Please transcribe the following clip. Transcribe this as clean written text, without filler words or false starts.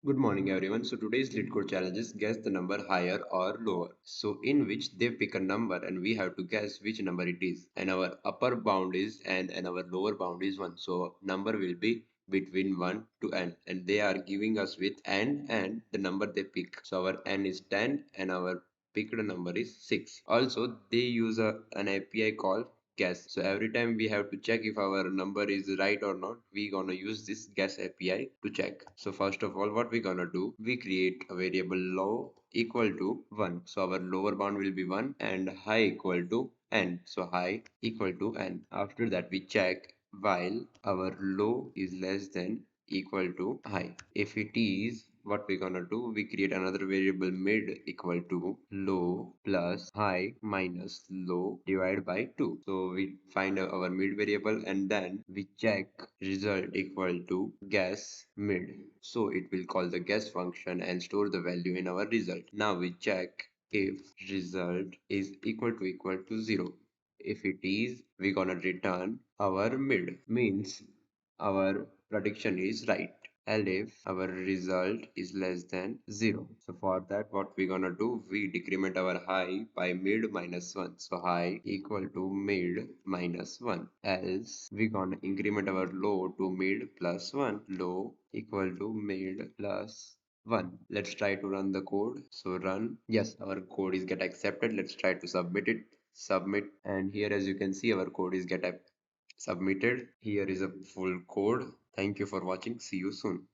Good morning everyone. So today's LeetCode challenge is guess the number higher or lower. So in which they pick a number and we have to guess which number it is. And our upper bound is n and our lower bound is 1. So number will be between 1 to n and they are giving us with n and the number they pick. So our n is 10 and our picked number is 6. Also they use an API called guess. So every time we have to check if our number is right or not, we gonna use this guess API to check. So first of all, what we gonna do, we create a variable low equal to 1. So our lower bound will be 1 and high equal to n. So high equal to n. After that we check while our low is less than equal to high. If it is, what we're gonna do, we create another variable mid equal to low plus high minus low divided by 2. So we find our mid variable and then we check result equal to guess mid. So it will call the guess function and store the value in our result. Now we check if result is equal to 0. If it is, we're gonna return our mid, means our prediction is right. And if our result is less than 0. So for that, what we're gonna do, we decrement our high by mid minus 1. So high equal to mid minus 1. Else we gonna increment our low to mid plus 1. Low equal to mid plus 1. Let's try to run the code. So run. Yes, our code is get accepted. Let's try to submit it. Submit, and here as you can see our code is get submitted. Here is a full code. Thank you for watching. See you soon.